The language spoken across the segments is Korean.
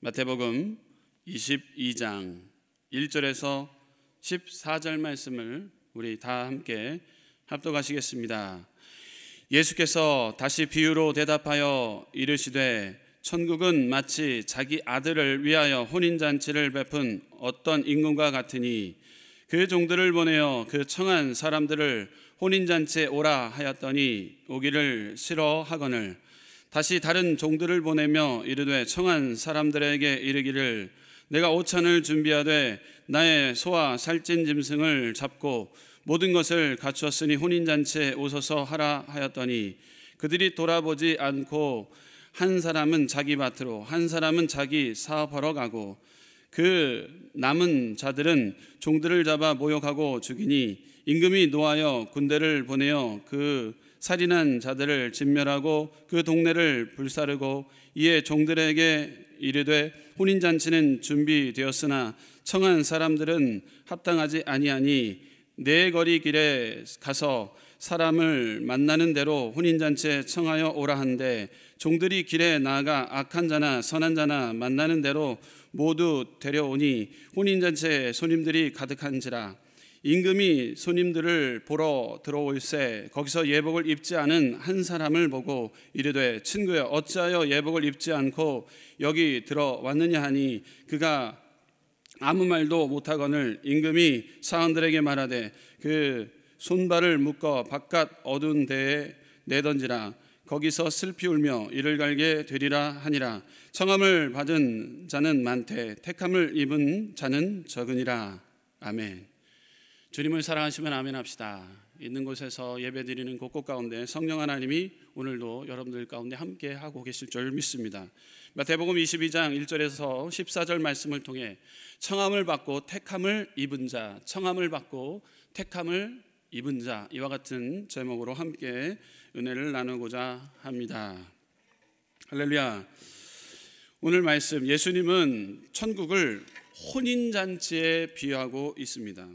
마태복음 22장 1절에서 14절 말씀을 우리 다 함께 합독하시겠습니다. 예수께서 다시 비유로 대답하여 이르시되 천국은 마치 자기 아들을 위하여 혼인잔치를 베푼 어떤 임금과 같으니 그 종들을 보내어 그 청한 사람들을 혼인잔치에 오라 하였더니 오기를 싫어하거늘 다시 다른 종들을 보내며 이르되 청한 사람들에게 이르기를 내가 오찬을 준비하되 나의 소와 살찐 짐승을 잡고 모든 것을 갖추었으니 혼인잔치에 오소서 하라 하였더니 그들이 돌아보지 않고 한 사람은 자기 밭으로 한 사람은 자기 사업하러 가고 그 남은 자들은 종들을 잡아 모욕하고 죽이니 임금이 노하여 군대를 보내어 그 살인한 자들을 진멸하고 그 동네를 불사르고 이에 종들에게 이르되 혼인잔치는 준비되었으나 청한 사람들은 합당하지 아니하니 내 거리 길에 가서 사람을 만나는 대로 혼인잔치에 청하여 오라 한데 종들이 길에 나아가 악한 자나 선한 자나 만나는 대로 모두 데려오니 혼인잔치에 손님들이 가득한지라 임금이 손님들을 보러 들어올세 거기서 예복을 입지 않은 한 사람을 보고 이르되 친구여 어찌하여 예복을 입지 않고 여기 들어왔느냐 하니 그가 아무 말도 못하거늘 임금이 사원들에게 말하되 그 손발을 묶어 바깥 어두운 데에 내던지라 거기서 슬피 울며 이를 갈게 되리라 하니라. 청함을 받은 자는 많되 택함을 입은 자는 적으니라. 아멘. 주님을 사랑하시면 아멘 합시다. 있는 곳에서 예배드리는 곳곳 가운데 성령 하나님이 오늘도 여러분들 가운데 함께 하고 계실 줄 믿습니다. 마태복음 22장 1절에서 14절 말씀을 통해 청함을 받고 택함을 입은 자, 청함을 받고 택함을 입은 자, 이와 같은 제목으로 함께 은혜를 나누고자 합니다. 할렐루야. 오늘 말씀, 예수님은 천국을 혼인잔치에 비유하고 있습니다.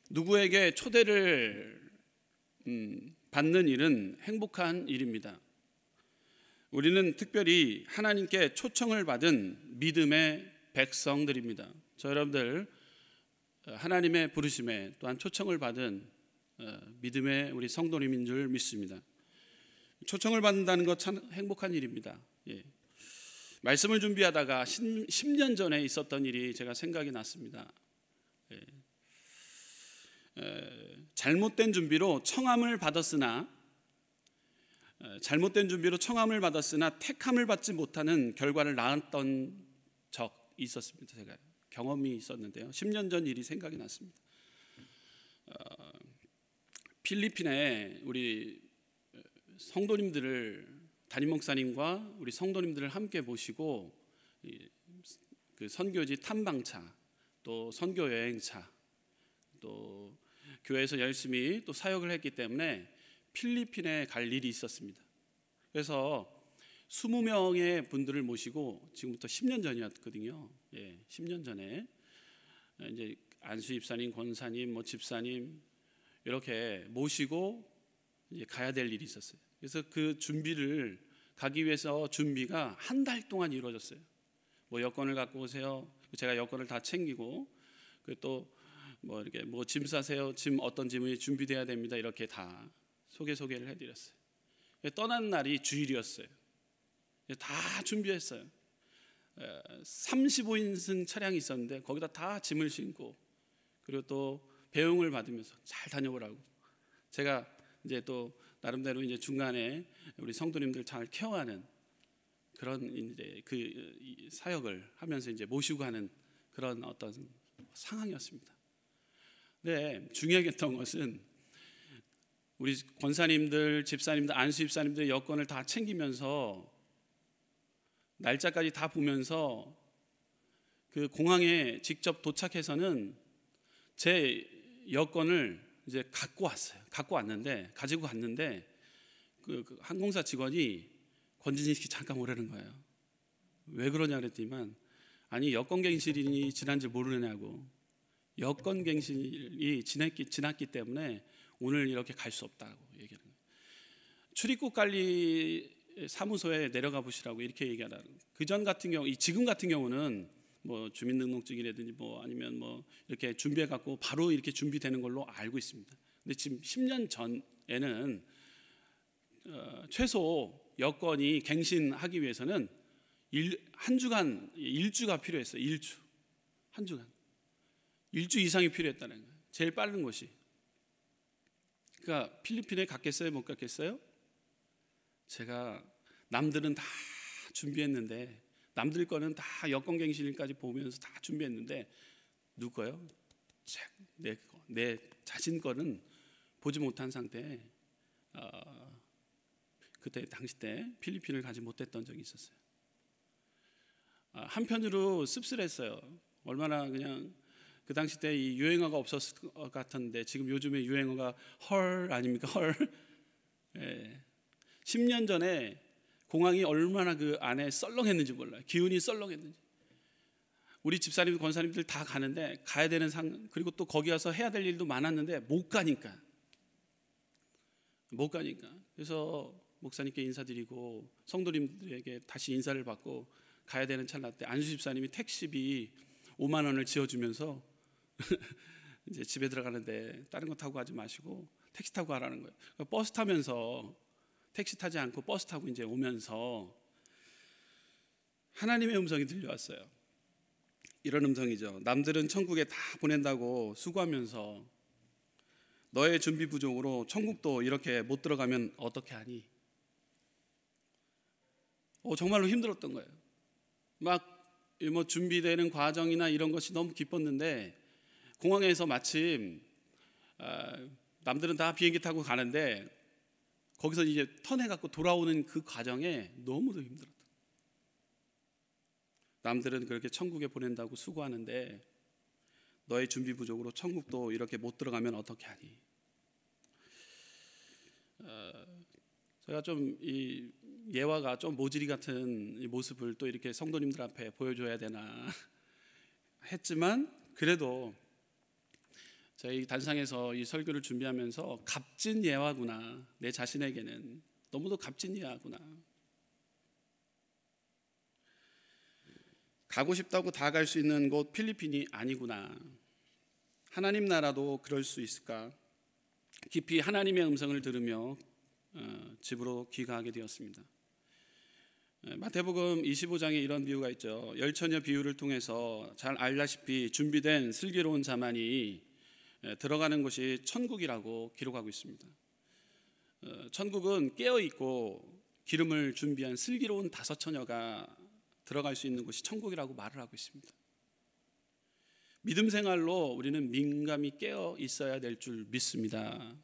누구에게 초대를 받는 일은 행복한 일입니다. 우리는 특별히 하나님께 초청을 받은 믿음의 백성들입니다. 저 여러분들 하나님의 부르심에 또한 초청을 받은 믿음의 우리 성도님인 줄 믿습니다. 초청을 받는다는 것 참 행복한 일입니다. 말씀을 준비하다가 10년 전에 있었던 일이 제가 생각이 났습니다. 잘못된 준비로 청함을 받았으나 택함을 받지 못하는 결과를 낳았던 적이 있었습니다. 제가 경험이 있었는데요. 10년 전 일이 생각이 났습니다. 필리핀에 우리 성도님들을 담임 목사님과 우리 성도님들을 함께 모시고 그 선교지 탐방차, 또 선교 여행차, 또 교회에서 열심히 또 사역을 했기 때문에 필리핀에 갈 일이 있었습니다. 그래서 20명의 분들을 모시고 지금부터 10년 전이었거든요. 10년 전에 이제 안수 집사님, 권사님, 집사님 이렇게 모시고 이제 가야 될 일이 있었어요. 그래서 그 준비를 가기 위해서 준비가 한 달 동안 이루어졌어요. 여권을 갖고 오세요. 제가 여권을 다 챙기고 또 이렇게 짐 싸세요. 짐 어떤 짐이 준비돼야 됩니다. 이렇게 다 소개를 해드렸어요. 떠난 날이 주일이었어요. 다 준비했어요. 35인승 차량이 있었는데 거기다 다 짐을 싣고 그리고 또 배웅을 받으면서 잘 다녀오라고 제가 이제 또 나름대로 이제 중간에 우리 성도님들 잘 케어하는 그런 이제 그 사역을 하면서 이제 모시고 가는 그런 어떤 상황이었습니다. 네, 중요했던 것은 우리 권사님들, 집사님들, 안수 집사님들 여권을 다 챙기면서 날짜까지 다 보면서 그 공항에 직접 도착해서는 제 여권을 이제 가지고 갔는데 그 항공사 직원이 권진희 씨 잠깐 오라는 거예요. 왜 그러냐 그랬더니만 아니 여권 갱신이 지난지 모르느냐고. 여권 갱신이 지났기 때문에 오늘 이렇게 갈 수 없다고 얘기하는 거예요. 출입국 관리 사무소에 내려가 보시라고 이렇게 얘기하라는 거예요. 그전 같은 경우, 지금 같은 경우는 뭐 주민등록증이라든지 뭐 아니면 뭐 이렇게 준비해 갖고 바로 이렇게 준비되는 걸로 알고 있습니다. 근데 지금 10년 전에는 최소 여권이 갱신하기 위해서는 한 주간, 일주가 필요했어요. 한 주간, 일주 이상이 필요했다는 거예요. 제일 빠른 곳이. 그러니까 필리핀에 갔겠어요, 못 갔겠어요? 제가 남들은 다 준비했는데, 남들 거는 다 여권 갱신일까지 보면서 다 준비했는데, 누구 거요? 내 자신 거는 보지 못한 상태에 그때 당시 때 필리핀을 가지 못했던 적이 있었어요. 한편으로 씁쓸했어요. 얼마나 그냥 그 당시 때 이 유행어가 없었을 것 같은데 지금 요즘에 유행어가 헐 아닙니까? 헐. 예. 10년 전에 공항이 얼마나 그 안에 썰렁했는지 몰라요. 기운이 썰렁했는지. 우리 집사님, 권사님들 다 가는데 가야 되는 그리고 또 거기 가서 해야 될 일도 많았는데 못 가니까. 그래서 목사님께 인사드리고 성도님들에게 다시 인사를 받고 가야 되는 찰나 때 안수 집사님이 택시비 5만 원을 지어주면서 이제 집에 들어가는데 다른 거 타고 가지 마시고 택시 타고 가라는 거예요. 버스 타면서 택시 타지 않고 버스 타고 이제 오면서 하나님의 음성이 들려왔어요. 이런 음성이죠. 남들은 천국에 다 보낸다고 수고하면서 너의 준비 부족으로 천국도 이렇게 못 들어가면 어떻게 하니? 정말로 힘들었던 거예요. 막 뭐 준비되는 과정이나 이런 것이 너무 기뻤는데 공항에서 마침 남들은 다 비행기 타고 가는데 거기서 이제 턴해갖고 돌아오는 그 과정에 너무도 힘들었다. 남들은 그렇게 천국에 보낸다고 수고하는데 너의 준비 부족으로 천국도 이렇게 못 들어가면 어떻게 하니? 제가 좀 이 예화가 좀 모질이 같은 이 모습을 또 이렇게 성도님들 앞에 보여줘야 되나 했지만 그래도 저희 단상에서 이 설교를 준비하면서 값진 예화구나, 내 자신에게는 너무도 값진 예화구나. 가고 싶다고 다 갈 수 있는 곳 필리핀이 아니구나. 하나님 나라도 그럴 수 있을까? 깊이 하나님의 음성을 들으며 집으로 귀가하게 되었습니다. 마태복음 25장에 이런 비유가 있죠. 열처녀 비유를 통해서 잘 알다시피 준비된 슬기로운 자만이 들어가는 곳이 천국이라고 기록하고 있습니다. 천국은 깨어있고 기름을 준비한 슬기로운 5처녀가 들어갈 수 있는 곳이 천국이라고 말을 하고 있습니다. 믿음 생활로 우리는 민감히 깨어 있어야 될 줄 믿습니다.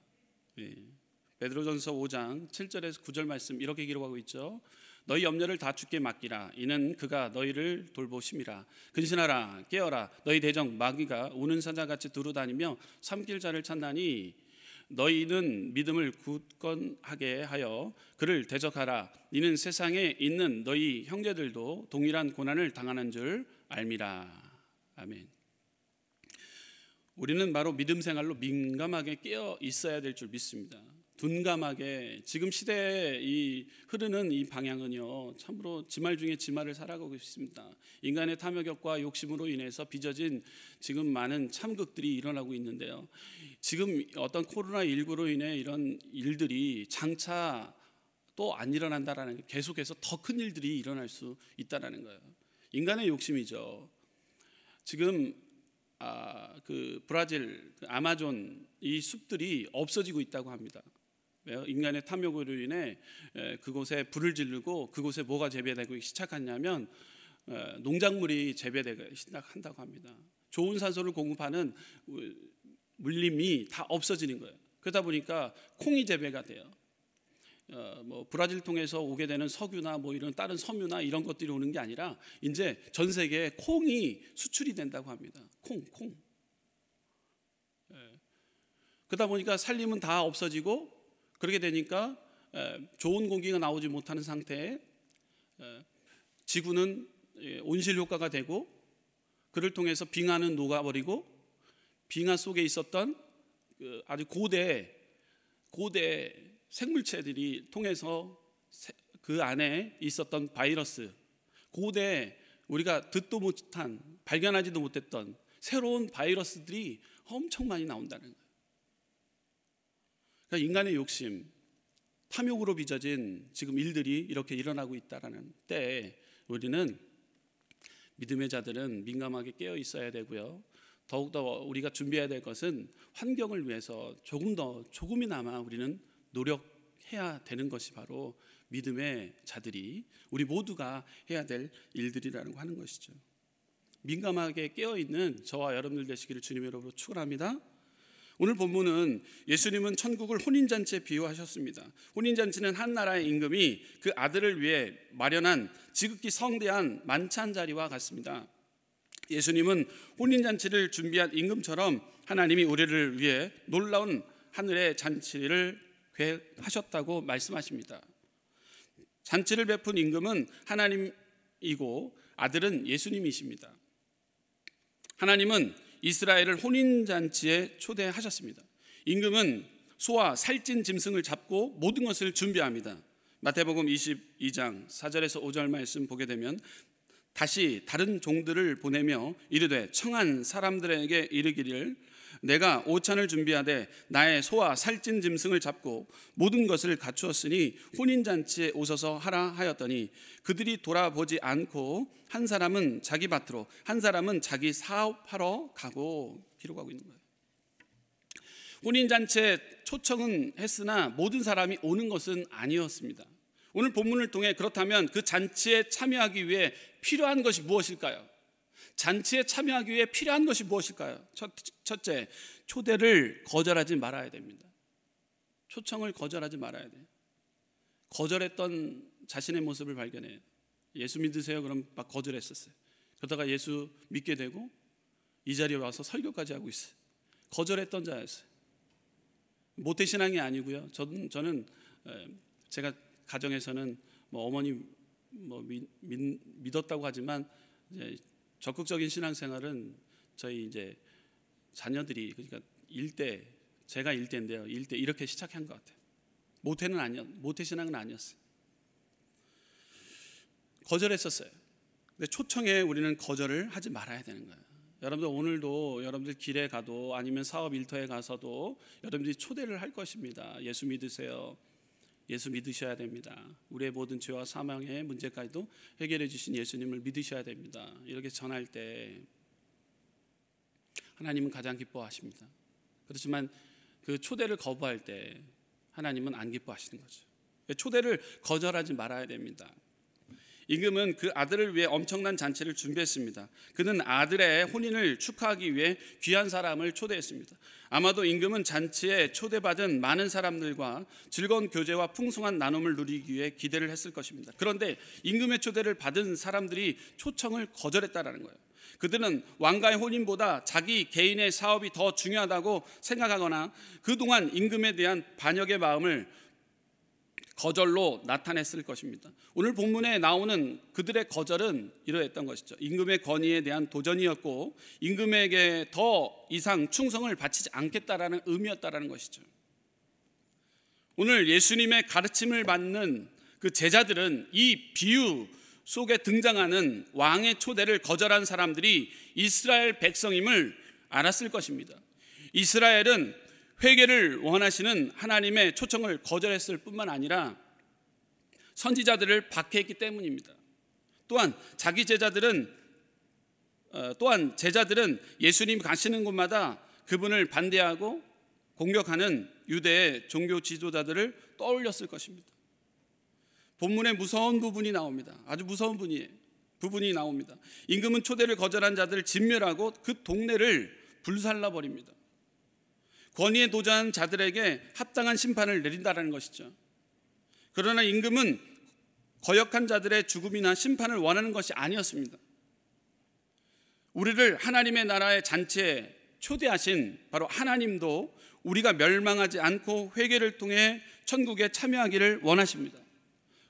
베드로전서 5장 7절에서 9절 말씀 이렇게 기록하고 있죠. 너희 염려를 다 주께 맡기라. 이는 그가 너희를 돌보심이라. 근신하라, 깨어라. 너희 대적 마귀가 우는 사자같이 두루다니며 삼킬 자를 찾나니 너희는 믿음을 굳건하게 하여 그를 대적하라. 이는 세상에 있는 너희 형제들도 동일한 고난을 당하는 줄 알미라. 아멘. 우리는 바로 믿음 생활로 민감하게 깨어 있어야 될 줄 믿습니다. 둔감하게 지금 시대에 이 흐르는 이 방향은요 참으로 지말 중에 지말을 살아가고 있습니다. 인간의 탐욕과 욕심으로 인해서 빚어진 지금 많은 참극들이 일어나고 있는데요. 지금 어떤 코로나19로 인해 이런 일들이 장차 또 안 일어난다라는 게 계속해서 더 큰 일들이 일어날 수 있다라는 거예요. 인간의 욕심이죠. 지금 그 브라질 아마존 이 숲들이 없어지고 있다고 합니다. 인간의 탐욕으로 인해 그곳에 불을 지르고 그곳에 뭐가 재배되고 시작하냐면 농작물이 재배되기 시작한다고 합니다. 좋은 산소를 공급하는 물림이 다 없어지는 거예요. 그러다 보니까 콩이 재배가 돼요. 뭐 브라질 통해서 오게 되는 석유나 뭐 이런 다른 섬유나 이런 것들이 오는 게 아니라 이제 전 세계에 콩이 수출이 된다고 합니다. 콩. 그러다 보니까 산림은 다 없어지고 그렇게 되니까 좋은 공기가 나오지 못하는 상태에 지구는 온실 효과가 되고 그를 통해서 빙하는 녹아버리고 빙하 속에 있었던 아주 고대 생물체들이 통해서 그 안에 있었던 바이러스, 고대 우리가 듣도 못한, 발견하지도 못했던 새로운 바이러스들이 엄청 많이 나온다는 거예요. 그러니까 인간의 욕심, 탐욕으로 빚어진 지금 일들이 이렇게 일어나고 있다는 때에 우리는, 믿음의 자들은 민감하게 깨어 있어야 되고요. 더욱더 우리가 준비해야 될 것은 환경을 위해서 조금이나마 우리는 노력해야 되는 것이 바로 믿음의 자들이, 우리 모두가 해야 될 일들이라는 거 하는 것이죠. 민감하게 깨어있는 저와 여러분들 되시기를 주님의 이름으로 축원합니다. 오늘 본문은 예수님은 천국을 혼인잔치에 비유하셨습니다. 혼인잔치는 한 나라의 임금이 그 아들을 위해 마련한 지극히 성대한 만찬 자리와 같습니다. 예수님은 혼인잔치를 준비한 임금처럼 하나님이 우리를 위해 놀라운 하늘의 잔치를 계획하셨다고 말씀하십니다. 잔치를 베푼 임금은 하나님이고 아들은 예수님이십니다. 하나님은 이스라엘을 혼인잔치에 초대하셨습니다. 임금은 소와 살찐 짐승을 잡고 모든 것을 준비합니다. 마태복음 22장 4절에서 5절 말씀 보게 되면, 다시 다른 종들을 보내며 이르되 청한 사람들에게 이르기를 내가 오찬을 준비하되 나의 소와 살찐 짐승을 잡고 모든 것을 갖추었으니 혼인잔치에 오셔서 하라 하였더니 그들이 돌아보지 않고 한 사람은 자기 밭으로 한 사람은 자기 사업하러 가고, 기록하고 있는 거예요. 혼인잔치에 초청은 했으나 모든 사람이 오는 것은 아니었습니다. 오늘 본문을 통해 그렇다면 그 잔치에 참여하기 위해 필요한 것이 무엇일까요? 잔치에 참여하기 위해 필요한 것이 무엇일까요? 첫째, 초대를 거절하지 말아야 됩니다. 초청을 거절하지 말아야 돼요. 거절했던 자신의 모습을 발견해요. 예수 믿으세요? 그럼 막 거절했었어요. 그러다가 예수 믿게 되고 이 자리에 와서 설교까지 하고 있어요. 거절했던 자였어요. 모태신앙이 아니고요. 저는 제가 가정에서는 어머니 믿었다고 하지만 이제 적극적인 신앙생활은 저희 이제 자녀들이, 그러니까 제가 일대인데요. 일대 이렇게 시작한 것 같아요. 모태신앙은 아니었어요. 거절했었어요. 근데 초청에 우리는 거절을 하지 말아야 되는 거예요. 여러분들 오늘도 여러분들 길에 가도 아니면 사업 일터에 가서도 여러분들이 초대를 할 것입니다. 예수 믿으세요. 예수 믿으셔야 됩니다. 우리의 모든 죄와 사망의 문제까지도 해결해 주신 예수님을 믿으셔야 됩니다. 이렇게 전할 때 하나님은 가장 기뻐하십니다. 그렇지만 그 초대를 거부할 때 하나님은 안 기뻐하시는 거죠. 초대를 거절하지 말아야 됩니다. 임금은 그 아들을 위해 엄청난 잔치를 준비했습니다. 그는 아들의 혼인을 축하하기 위해 귀한 사람을 초대했습니다. 아마도 임금은 잔치에 초대받은 많은 사람들과 즐거운 교제와 풍성한 나눔을 누리기 위해 기대를 했을 것입니다. 그런데 임금의 초대를 받은 사람들이 초청을 거절했다는 거예요. 그들은 왕가의 혼인보다 자기 개인의 사업이 더 중요하다고 생각하거나 그동안 임금에 대한 반역의 마음을 거절로 나타냈을 것입니다. 오늘 본문에 나오는 그들의 거절은 이러했던 것이죠. 임금의 권위에 대한 도전이었고 임금에게 더 이상 충성을 바치지 않겠다라는 의미였다라는 것이죠. 오늘 예수님의 가르침을 받는 그 제자들은 이 비유 속에 등장하는 왕의 초대를 거절한 사람들이 이스라엘 백성임을 알았을 것입니다. 이스라엘은 회개를 원하시는 하나님의 초청을 거절했을 뿐만 아니라 선지자들을 박해했기 때문입니다. 또한 제자들은 예수님 가시는 곳마다 그분을 반대하고 공격하는 유대의 종교 지도자들을 떠올렸을 것입니다. 본문에 무서운 부분이 나옵니다. 아주 무서운 부분이 나옵니다. 임금은 초대를 거절한 자들을 진멸하고 그 동네를 불살라버립니다. 권위에 도전한 자들에게 합당한 심판을 내린다는 것이죠. 그러나 임금은 거역한 자들의 죽음이나 심판을 원하는 것이 아니었습니다. 우리를 하나님의 나라의 잔치에 초대하신 바로 하나님도 우리가 멸망하지 않고 회개를 통해 천국에 참여하기를 원하십니다.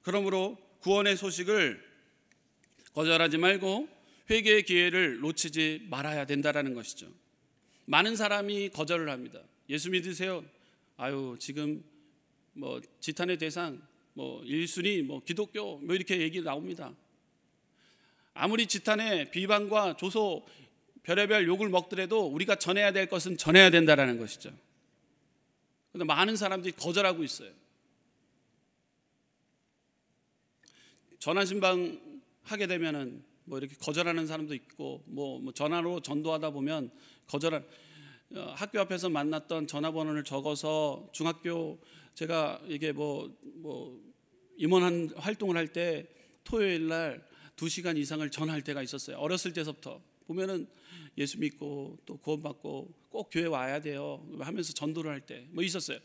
그러므로 구원의 소식을 거절하지 말고 회개의 기회를 놓치지 말아야 된다는 것이죠. 많은 사람이 거절을 합니다. 예수 믿으세요? 지금 지탄의 대상 뭐 1순위 뭐 기독교 뭐 이렇게 얘기 나옵니다. 아무리 지탄에 비방과 조소 별의별 욕을 먹더라도 우리가 전해야 될 것은 전해야 된다라는 것이죠. 그런데 많은 사람들이 거절하고 있어요. 전화신방 하게 되면은 뭐 이렇게 거절하는 사람도 있고 뭐 전화로 전도하다 보면 거절한 학교 앞에서 만났던 전화번호를 적어서 중학교 제가 이게 뭐 임원 활동을 할 때 토요일 날 2시간 이상을 전화할 때가 있었어요. 어렸을 때서부터 보면은 예수 믿고 또 구원받고 꼭 교회 와야 돼요 하면서 전도를 할 때 뭐 있었어요.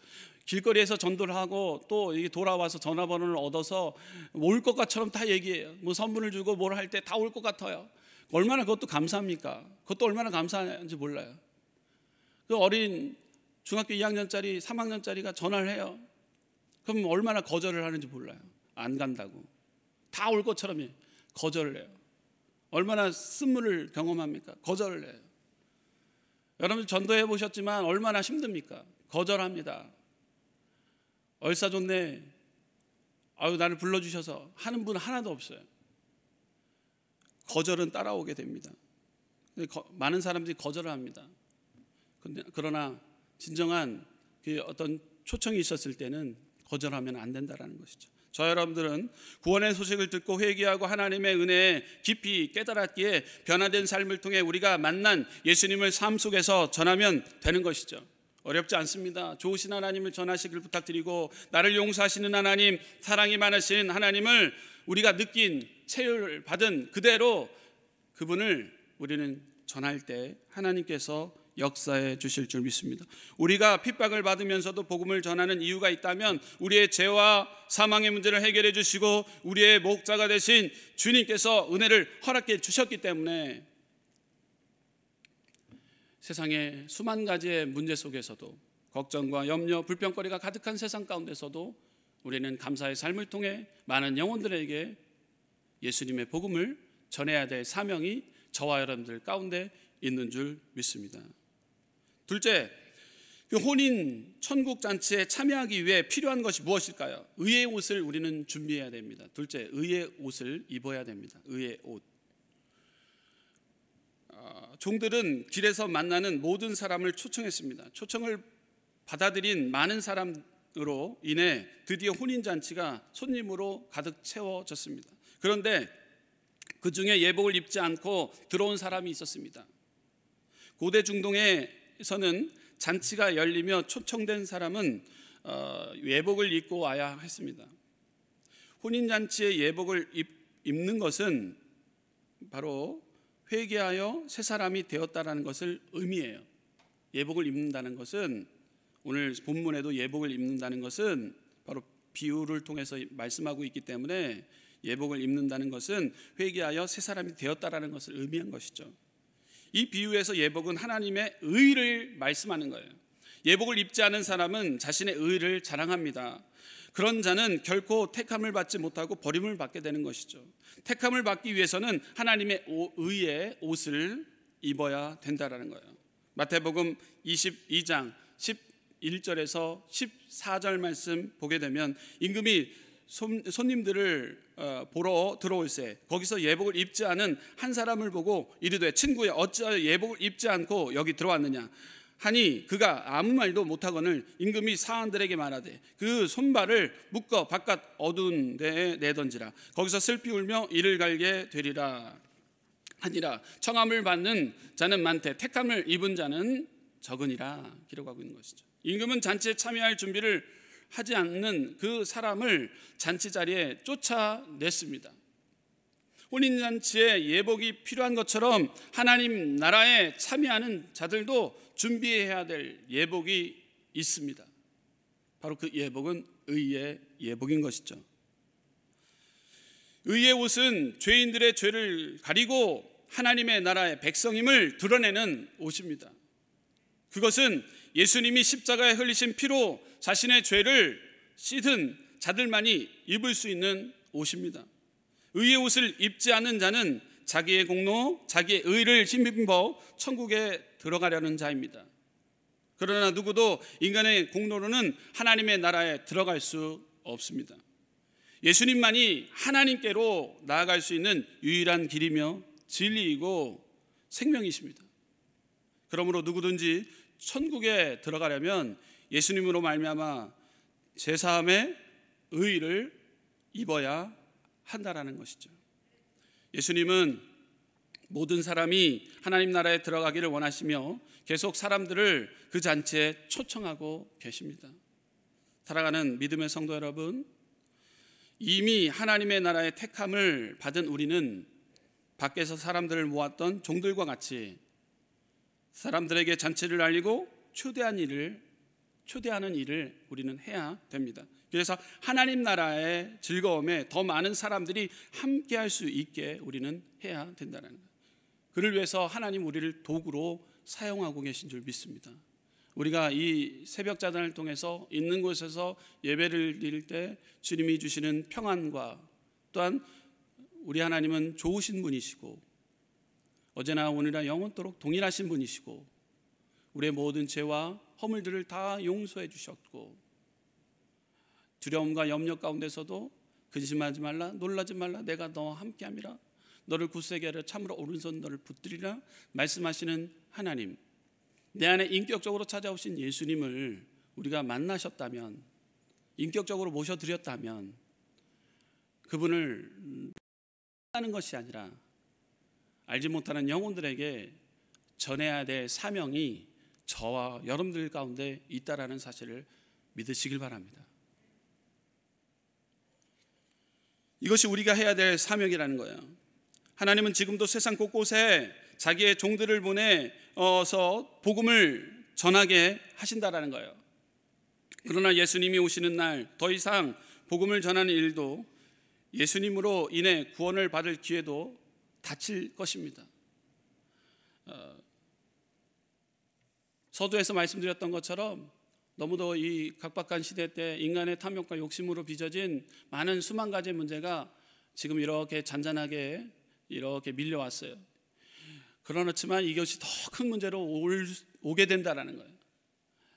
길거리에서 전도를 하고 또 이게 돌아와서 전화번호를 얻어서 올 것 같처럼 다 얘기해요. 뭐 선물을 주고 뭘 할 때 다 올 것 같아요. 얼마나 그것도 감사합니까? 그것도 얼마나 감사한지 몰라요. 그 어린 중학교 2학년짜리 3학년짜리가 전화를 해요. 그럼 얼마나 거절을 하는지 몰라요. 안 간다고 다 올 것처럼 해요. 거절을 해요. 얼마나 쓴물을 경험합니까? 거절을 해요. 여러분 전도해 보셨지만 얼마나 힘듭니까? 거절합니다. 얼싸좋네 아유 나를 불러주셔서 하는 분 하나도 없어요. 거절은 따라오게 됩니다. 많은 사람들이 거절을 합니다. 그러나 진정한 그 어떤 초청이 있었을 때는 거절하면 안 된다는 것이죠. 저 여러분들은 구원의 소식을 듣고 회개하고 하나님의 은혜에 깊이 깨달았기에 변화된 삶을 통해 우리가 만난 예수님을 삶 속에서 전하면 되는 것이죠. 어렵지 않습니다. 좋으신 하나님을 전하시길 부탁드리고 나를 용서하시는 하나님, 사랑이 많으신 하나님을 우리가 느낀 체휼을 받은 그대로 그분을 우리는 전할 때 하나님께서 역사해 주실 줄 믿습니다. 우리가 핍박을 받으면서도 복음을 전하는 이유가 있다면 우리의 죄와 사망의 문제를 해결해 주시고 우리의 목자가 되신 주님께서 은혜를 허락해 주셨기 때문에 세상의 수만 가지의 문제 속에서도 걱정과 염려, 불평거리가 가득한 세상 가운데서도 우리는 감사의 삶을 통해 많은 영혼들에게 예수님의 복음을 전해야 될 사명이 저와 여러분들 가운데 있는 줄 믿습니다. 둘째, 그 혼인 천국 잔치에 참여하기 위해 필요한 것이 무엇일까요? 의의 옷을 우리는 준비해야 됩니다. 둘째, 의의 옷을 입어야 됩니다. 의의 옷. 종들은 길에서 만나는 모든 사람을 초청했습니다. 초청을 받아들인 많은 사람으로 인해 드디어 혼인잔치가 손님으로 가득 채워졌습니다. 그런데 그 중에 예복을 입지 않고 들어온 사람이 있었습니다. 고대 중동에서는 잔치가 열리며 초청된 사람은 예복을 입고 와야 했습니다. 혼인잔치에 예복을 입는 것은 바로 회개하여 새 사람이 되었다라는 것을 의미해요. 예복을 입는다는 것은 오늘 본문에도 예복을 입는다는 것은 바로 비유를 통해서 말씀하고 있기 때문에 예복을 입는다는 것은 회개하여 새 사람이 되었다라는 것을 의미한 것이죠. 이 비유에서 예복은 하나님의 의를 말씀하는 거예요. 예복을 입지 않은 사람은 자신의 의를 자랑합니다. 그런 자는 결코 택함을 받지 못하고 버림을 받게 되는 것이죠. 택함을 받기 위해서는 하나님의 의의 옷을 입어야 된다라는 거예요. 마태복음 22장 11절에서 14절 말씀 보게 되면 임금이 손님들을 보러 들어올세 거기서 예복을 입지 않은 한 사람을 보고 이르되 친구야 어찌하여 예복을 입지 않고 여기 들어왔느냐 하니 그가 아무 말도 못하거늘 임금이 사환들에게 말하되 그 손발을 묶어 바깥 어두운 데에 내던지라 거기서 슬피 울며 이를 갈게 되리라 하니라. 청함을 받는 자는 많되 택함을 입은 자는 적으니라 기록하고 있는 것이죠. 임금은 잔치에 참여할 준비를 하지 않는 그 사람을 잔치 자리에 쫓아냈습니다. 혼인잔치에 예복이 필요한 것처럼 하나님 나라에 참여하는 자들도 준비해야 될 예복이 있습니다. 바로 그 예복은 의의 예복인 것이죠. 의의 옷은 죄인들의 죄를 가리고 하나님의 나라의 백성임을 드러내는 옷입니다. 그것은 예수님이 십자가에 흘리신 피로 자신의 죄를 씻은 자들만이 입을 수 있는 옷입니다. 의의 옷을 입지 않는 자는 자기의 공로, 자기의 의를 힘입어 천국에 들어가려는 자입니다. 그러나 누구도 인간의 공로로는 하나님의 나라에 들어갈 수 없습니다. 예수님만이 하나님께로 나아갈 수 있는 유일한 길이며 진리이고 생명이십니다. 그러므로 누구든지 천국에 들어가려면 예수님으로 말미암아 제사함의 의의를 입어야 한다라는 것이죠. 예수님은 모든 사람이 하나님 나라에 들어가기를 원하시며 계속 사람들을 그 잔치에 초청하고 계십니다. 사랑하는 믿음의 성도 여러분, 이미 하나님의 나라의 택함을 받은 우리는 밖에서 사람들을 모았던 종들과 같이 사람들에게 잔치를 알리고 초대하는 일을 우리는 해야 됩니다. 그래서 하나님 나라의 즐거움에 더 많은 사람들이 함께할 수 있게 우리는 해야 된다는 거예요. 그를 위해서 하나님 우리를 도구로 사용하고 계신 줄 믿습니다. 우리가 이 새벽 자단을 통해서 있는 곳에서 예배를 드릴 때 주님이 주시는 평안과 또한 우리 하나님은 좋으신 분이시고 어제나 오늘이나 영원토록 동일하신 분이시고 우리의 모든 죄와 허물들을 다 용서해 주셨고 두려움과 염려 가운데서도 근심하지 말라, 놀라지 말라, 내가 너와 함께함이라, 너를 굳세게 하려 참으로 오른손 너를 붙들리라 말씀하시는 하나님, 내 안에 인격적으로 찾아오신 예수님을 우리가 만나셨다면, 인격적으로 모셔드렸다면 그분을 하는 것이 아니라 알지 못하는 영혼들에게 전해야 될 사명이 저와 여러분들 가운데 있다라는 사실을 믿으시길 바랍니다. 이것이 우리가 해야 될 사명이라는 거예요. 하나님은 지금도 세상 곳곳에 자기의 종들을 보내서 복음을 전하게 하신다라는 거예요. 그러나 예수님이 오시는 날 더 이상 복음을 전하는 일도 예수님으로 인해 구원을 받을 기회도 닫힐 것입니다. 서두에서 말씀드렸던 것처럼 너무도 이 각박한 시대 때 인간의 탐욕과 욕심으로 빚어진 많은 수만 가지의 문제가 지금 이렇게 잔잔하게 이렇게 밀려왔어요. 그렇지만 이것이 더 큰 문제로 오게 된다라는 거예요.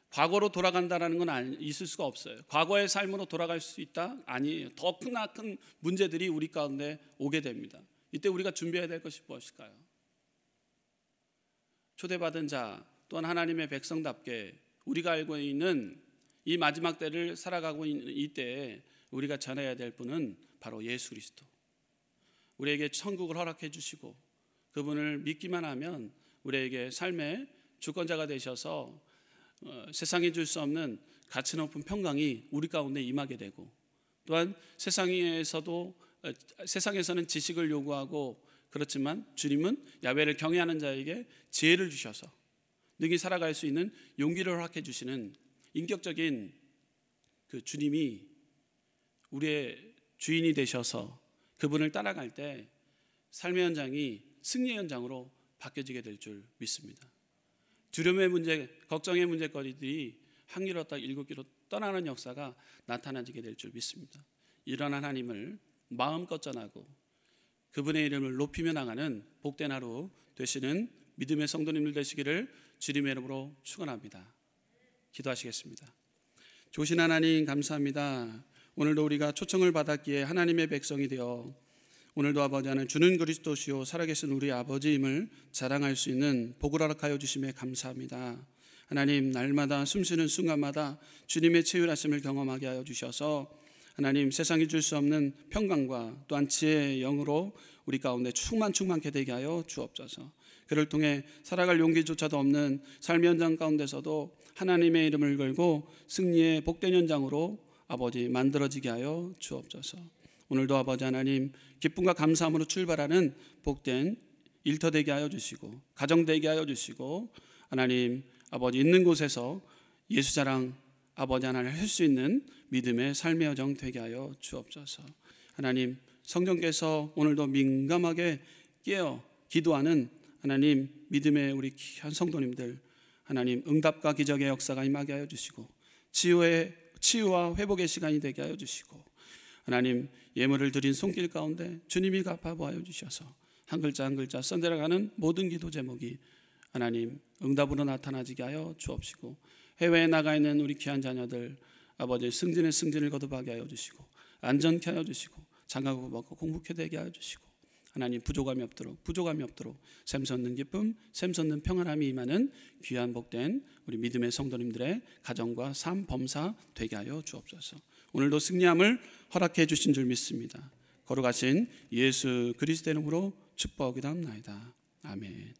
과거로 돌아간다라는 건 있을 수가 없어요. 과거의 삶으로 돌아갈 수 있다? 아니에요. 더 큰 문제들이 우리 가운데 오게 됩니다. 이때 우리가 준비해야 될 것이 무엇일까요? 초대받은 자 또한 하나님의 백성답게 우리가 알고 있는 이 마지막 때를 살아가고 있는 이때에 우리가 전해야 될 분은 바로 예수 그리스도. 우리에게 천국을 허락해 주시고 그분을 믿기만 하면 우리에게 삶의 주권자가 되셔서 세상에 줄 수 없는 가치 높은 평강이 우리 가운데 임하게 되고, 또한 세상에서는 지식을 요구하고 그렇지만 주님은 야훼를 경외하는 자에게 지혜를 주셔서 능히 살아갈 수 있는 용기를 허락해 주시는 인격적인 그 주님이 우리의 주인이 되셔서 그분을 따라갈 때 삶의 현장이 승리의 현장으로 바뀌어지게 될 줄 믿습니다. 두려움의 문제, 걱정의 문제거리들이 한 길로 딱 일곱 길로 떠나는 역사가 나타나지게 될 줄 믿습니다. 이런 하나님을 마음껏 전하고 그분의 이름을 높이며 나가는 복된 하루 되시는 믿음의 성도님들 되시기를 주님의 이름으로 축원합니다. 기도하시겠습니다. 좋으신 하나님 감사합니다. 오늘도 우리가 초청을 받았기에 하나님의 백성이 되어 오늘도 아버지 하나님 주는 그리스도시요 살아계신 우리 아버지임을 자랑할 수 있는 복을 허락하여 주심에 감사합니다. 하나님 날마다 숨쉬는 순간마다 주님의 치유하심을 경험하게 하여 주셔서 하나님 세상이 줄 수 없는 평강과 또한 지혜의 영으로 우리 가운데 충만케 되게 하여 주옵소서. 그를 통해 살아갈 용기조차도 없는 삶의 현장 가운데서도 하나님의 이름을 걸고 승리의 복된 현장으로 아버지 만들어지게 하여 주옵소서. 오늘도 아버지 하나님 기쁨과 감사함으로 출발하는 복된 일터 되게 하여 주시고 가정 되게 하여 주시고 하나님 아버지 있는 곳에서 예수 자랑 아버지 하나님 할 수 있는 믿음의 삶의 여정 되게 하여 주옵소서. 하나님 성령께서 오늘도 민감하게 깨어 기도하는 하나님 믿음의 우리 귀한 성도님들 하나님 응답과 기적의 역사가 임하게 하여 주시고 치유와 회복의 시간이 되게 하여 주시고 하나님 예물을 드린 손길 가운데 주님이 갚아보아 주셔서 한 글자 한 글자 써내려가는 모든 기도 제목이 하나님 응답으로 나타나지게 하여 주옵시고 해외에 나가 있는 우리 귀한 자녀들 아버지 승진을 거듭하게 하여 주시고 안전케 하여 주시고 장가고 먹고 공부케 되게 하여 주시고 하나님 부족함이 없도록 샘솟는 기쁨, 샘솟는 평안함이 임하는 귀한 복된 우리 믿음의 성도님들의 가정과 삶 범사 되게 하여 주옵소서. 오늘도 승리함을 허락해 주신 줄 믿습니다. 거룩하신 예수 그리스도의 이름으로 축복이옵나이다. 아멘.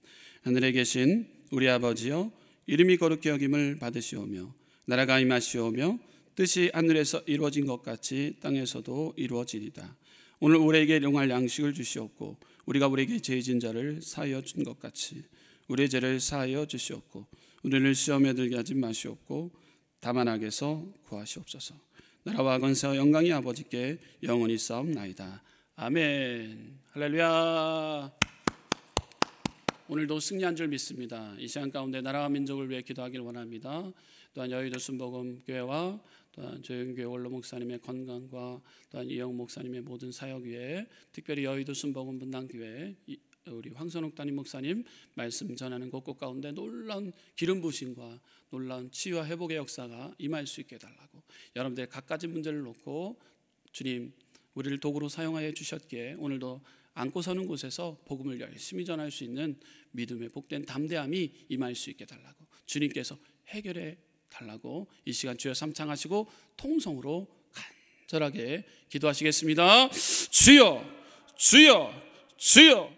하늘에 계신 우리 아버지여, 이름이 거룩히 여김을 받으시오며 나라가 임하시오며 뜻이 하늘에서 이루어진 것 같이 땅에서도 이루어지리다. 오늘 우리에게 일용할 양식을 주시옵고 우리가 우리에게 죄 지은 자를 사하여 준 것 같이 우리의 죄를 사하여 주시옵고 우리를 시험에 들게 하지 마시옵고 다만 악에서 구하시옵소서. 나라와 권세와 영광이 아버지께 영원히 싸움나이다. 아멘. 할렐루야. 오늘도 승리한 줄 믿습니다. 이 시간 가운데 나라와 민족을 위해 기도하길 원합니다. 또한 여의도 순복음 교회와 또한 조영교회 원로 목사님의 건강과 또한 이영 목사님의 모든 사역 위에 특별히 여의도 순복음 분당교회 우리 황선옥 담임 목사님 말씀 전하는 곳곳 가운데 놀라운 기름 부으심과 놀라운 치유와 회복의 역사가 임할 수 있게 해달라고, 여러분들의 갖가지 문제를 놓고 주님 우리를 도구로 사용하여 주셨기에 오늘도 앉고 서는 곳에서 복음을 열심히 전할 수 있는 믿음의 복된 담대함이 임할 수 있게 해달라고, 주님께서 해결해 달라고 이 시간 주여 삼창하시고 통성으로 간절하게 기도하시겠습니다. 주여 주여 주여.